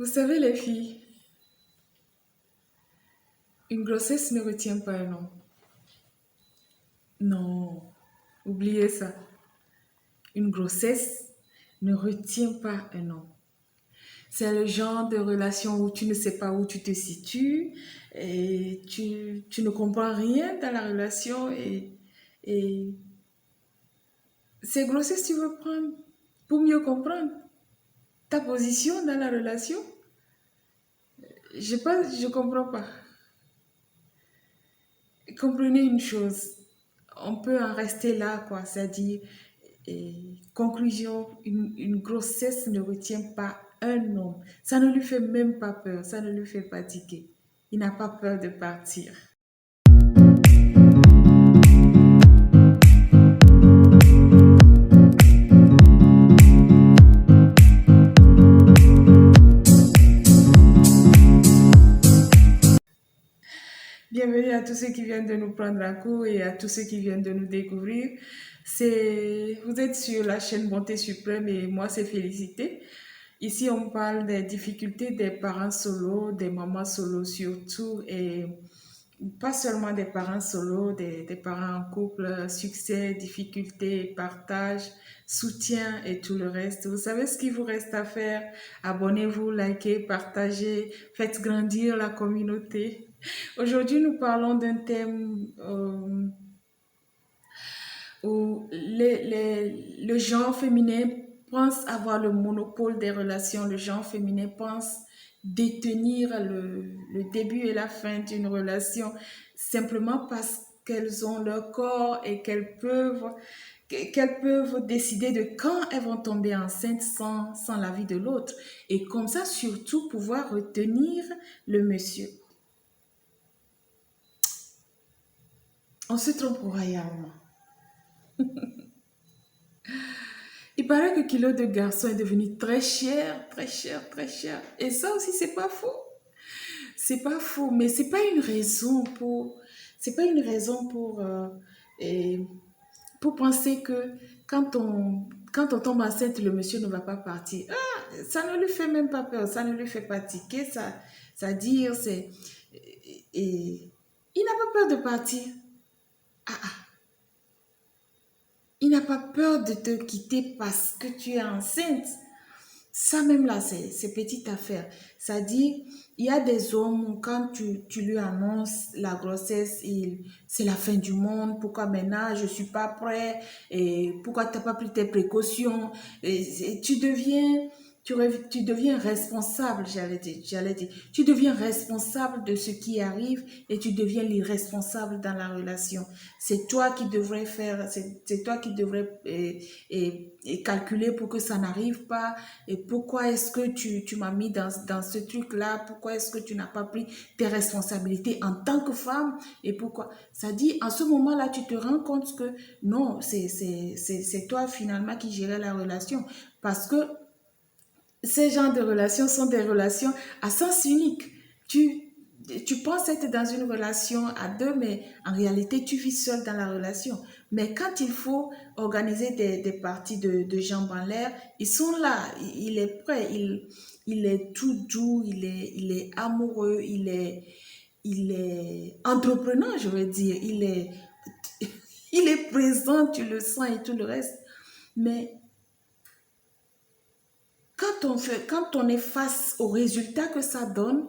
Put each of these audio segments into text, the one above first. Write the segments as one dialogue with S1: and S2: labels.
S1: Vous savez, les filles, une grossesse ne retient pas un homme. Non, oubliez ça. Une grossesse ne retient pas un homme. C'est le genre de relation où tu ne sais pas où tu te situes et tu ne comprends rien dans la relation et ces grossesses, tu veux prendre pour mieux comprendre ta position dans la relation. Je comprends pas. Comprenez une chose, on peut en rester là, quoi. C'est-à-dire, conclusion, une grossesse ne retient pas un homme. Ça ne lui fait même pas peur, ça ne lui fait pas tiquer. Il n'a pas peur de partir. Bienvenue à tous ceux qui viennent de nous prendre en cours et à tous ceux qui viennent de nous découvrir. Vous êtes sur la chaîne Bonté Suprême et moi, c'est Félicité. Ici, on parle des difficultés des parents solos, des mamans solos surtout, et pas seulement des parents solos, des parents en couple, succès, difficultés, partage, soutien et tout le reste. Vous savez ce qu'il vous reste à faire? Abonnez-vous, likez, partagez, faites grandir la communauté. Aujourd'hui, nous parlons d'un thème où le genre féminin pense avoir le monopole des relations. Le genre féminin pense détenir le début et la fin d'une relation simplement parce qu'elles ont leur corps et qu'elles peuvent décider de quand elles vont tomber enceintes sans l'avis de l'autre. Et comme ça, surtout, pouvoir retenir le monsieur. On se trompe royalement. Il paraît que kilo de garçon est devenu très cher, très cher, très cher. Et ça aussi, c'est pas faux. C'est pas faux, mais c'est pas une raison et- pour penser que quand on tombe enceinte, le monsieur ne va pas partir. Ah, ça ne lui fait même pas peur, ça ne lui fait pas tiquer, ça dire, et il n'a pas peur de partir. Ah, ah. Il n'a pas peur de te quitter parce que tu es enceinte. Ça même là, c'est petite affaire. Ça dit, il y a des hommes, quand tu lui annonces la grossesse, c'est la fin du monde. Pourquoi maintenant je ne suis pas prêt? Et pourquoi tu n'as pas pris tes précautions? Et tu deviens responsable, j'allais dire. Tu deviens responsable de ce qui arrive et tu deviens l'irresponsable dans la relation. C'est toi qui devrais faire, c'est toi qui devrais et calculer pour que ça n'arrive pas. Et pourquoi est-ce que tu m'as mis dans ce truc-là? Pourquoi est-ce que tu n'as pas pris tes responsabilités en tant que femme? Et pourquoi? Ça dit, en ce moment-là, tu te rends compte que non, c'est toi finalement qui gérais la relation. Parce que ces genres de relations sont des relations à sens unique. Tu penses être dans une relation à deux, mais en réalité, tu vis seul dans la relation. Mais quand il faut organiser des parties de jambes en l'air, ils sont là, il est prêt, il est tout doux, il est amoureux, il est entreprenant, je veux dire, il est présent, tu le sens et tout le reste. Mais quand on est face au résultat que ça donne,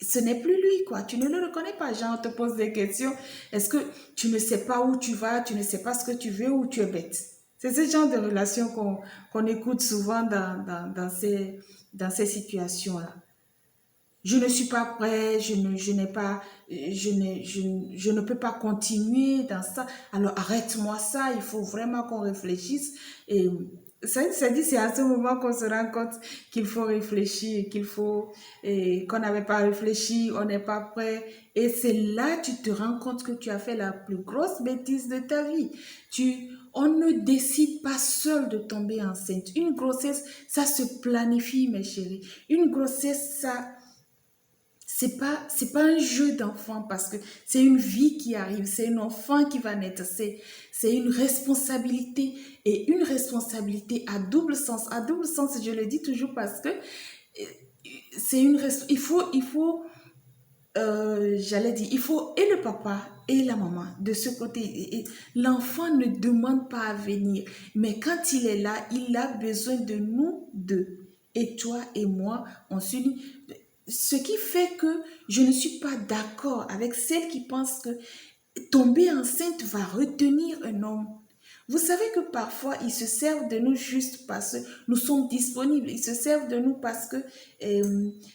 S1: ce n'est plus lui, quoi. Tu ne le reconnais pas. Genre, on te pose des questions. Est-ce que tu ne sais pas où tu vas, tu ne sais pas ce que tu veux ou tu es bête? C'est ce genre de relation qu'on écoute souvent dans ces situations-là. Je ne suis pas prêt, je n'ai pas, je ne peux pas continuer dans ça. Alors arrête-moi ça, il faut vraiment qu'on réfléchisse. Et c'est à ce moment qu'on se rend compte qu'il faut réfléchir, qu'on n'avait pas réfléchi, on n'est pas prêt. Et c'est là que tu te rends compte que tu as fait la plus grosse bêtise de ta vie. On ne décide pas seul de tomber enceinte. Une grossesse, ça se planifie, mes chéris. Une grossesse, c'est pas un jeu d'enfant parce que c'est une vie qui arrive, c'est un enfant qui va naître, c'est une responsabilité et une responsabilité à double sens. À double sens, je le dis toujours parce que c'est une... j'allais dire, il faut et le papa et la maman de ce côté. L'enfant ne demande pas à venir, mais quand il est là, il a besoin de nous deux. Et toi et moi, on s'unit. Ce qui fait que je ne suis pas d'accord avec celles qui pensent que tomber enceinte va retenir un homme. Vous savez que parfois, ils se servent de nous juste parce que nous sommes disponibles. Ils se servent de nous parce que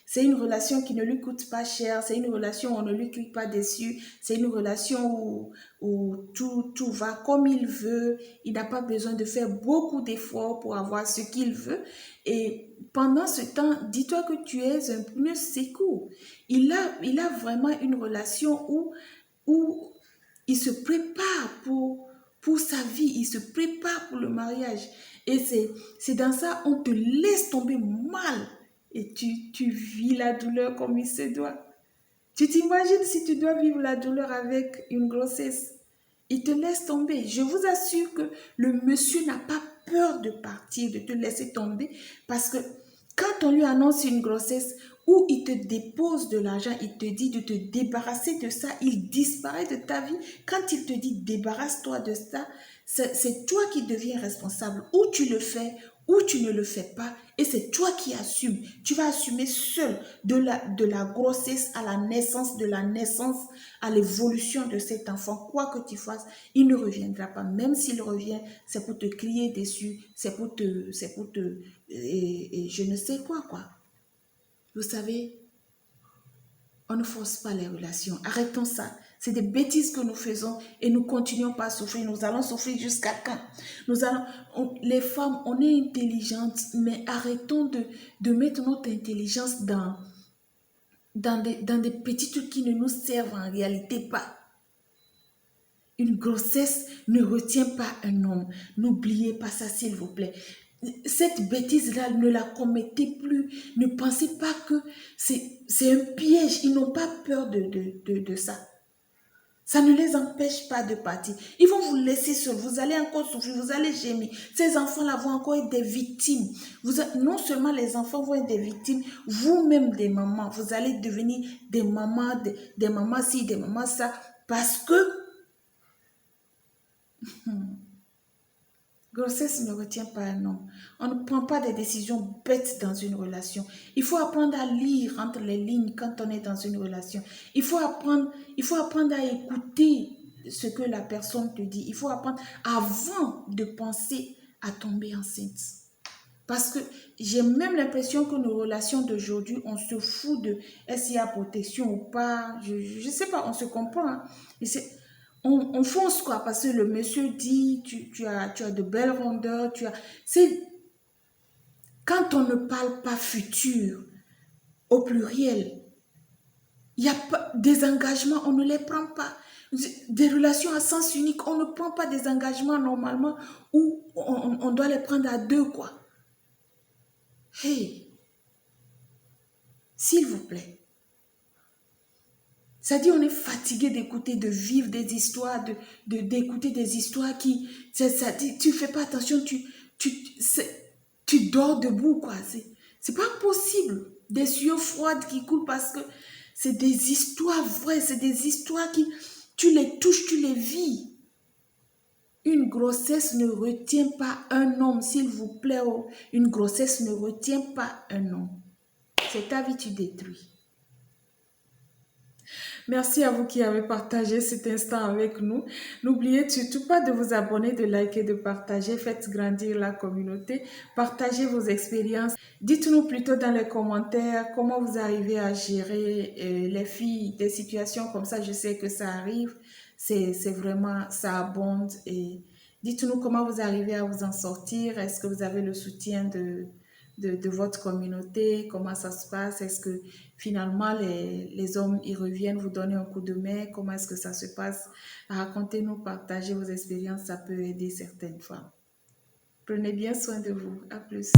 S1: c'est une relation qui ne lui coûte pas cher, c'est une relation où on ne lui clique pas dessus, c'est une relation où tout va comme il veut. Il n'a pas besoin de faire beaucoup d'efforts pour avoir ce qu'il veut. Et pendant ce temps, dis-toi que tu es un pneu secours. Il a vraiment une relation où il se prépare pour sa vie, il se prépare pour le mariage. Et c'est dans ça, on te laisse tomber mal et tu vis la douleur comme il se doit. Tu t'imagines si tu dois vivre la douleur avec une grossesse. Il te laisse tomber. Je vous assure que le monsieur n'a pas peur de partir, de te laisser tomber parce que quand on lui annonce une grossesse où il te dépose de l'argent, il te dit de te débarrasser de ça, il disparaît de ta vie. Quand il te dit débarrasse-toi de ça, c'est toi qui deviens responsable. Ou tu le fais, ou tu ne le fais pas. Et c'est toi qui assumes. Tu vas assumer seul de la grossesse à la naissance, de la naissance à l'évolution de cet enfant. Quoi que tu fasses, il ne reviendra pas. Même s'il revient, c'est pour te crier dessus, et je ne sais quoi. Vous savez, on ne force pas les relations. Arrêtons ça. C'est des bêtises que nous faisons et nous continuons pas à souffrir. Nous allons souffrir jusqu'à quand? Les femmes, on est intelligentes, mais arrêtons de mettre notre intelligence dans des petits trucs qui ne nous servent en réalité pas. Une grossesse ne retient pas un homme. N'oubliez pas ça, s'il vous plaît. Cette bêtise-là, ne la commettez plus. Ne pensez pas que c'est un piège. Ils n'ont pas peur de ça. Ça ne les empêche pas de partir. Ils vont vous laisser seuls. Vous allez encore souffrir, vous allez gémir. Ces enfants-là vont encore être des victimes. Non seulement les enfants vont être des victimes, vous-même des mamans. Vous allez devenir des mamans, des mamans ci, des mamans ça. Parce que grossesse ne retient pas un homme. On ne prend pas des décisions bêtes dans une relation. Il faut apprendre à lire entre les lignes quand on est dans une relation. Il faut apprendre à écouter ce que la personne te dit. Il faut apprendre avant de penser à tomber enceinte. Parce que j'ai même l'impression que nos relations d'aujourd'hui, on se fout de est-ce qu'il y a protection ou pas. Je ne sais pas, on se comprend. Hein. On fonce quoi, parce que le monsieur dit, tu as de belles rondeurs, quand on ne parle pas futur au pluriel, il y a pas des engagements, on ne les prend pas. Des relations à sens unique, on ne prend pas des engagements normalement où on doit les prendre à deux, quoi. Hey, s'il vous plaît. Ça dit, on est fatigué d'écouter, de vivre des histoires, d'écouter des histoires qui, ça dit, tu fais pas attention, tu dors debout, quoi. C'est pas possible. Des yeux froides qui coulent parce que c'est des histoires vraies, c'est des histoires qui, tu les touches, tu les vis. Une grossesse ne retient pas un homme, s'il vous plaît. Oh. Une grossesse ne retient pas un homme. C'est ta vie, tu détruis. Merci à vous qui avez partagé cet instant avec nous. N'oubliez surtout pas de vous abonner, de liker, de partager. Faites grandir la communauté. Partagez vos expériences. Dites-nous plutôt dans les commentaires comment vous arrivez à gérer les filles, des situations comme ça. Je sais que ça arrive. C'est vraiment, ça abonde. Et dites-nous comment vous arrivez à vous en sortir. Est-ce que vous avez le soutien de votre communauté, comment ça se passe, est-ce que finalement les hommes y reviennent vous donner un coup de main, comment est-ce que ça se passe, racontez-nous, partagez vos expériences, ça peut aider certaines femmes. Prenez bien soin de vous, à plus.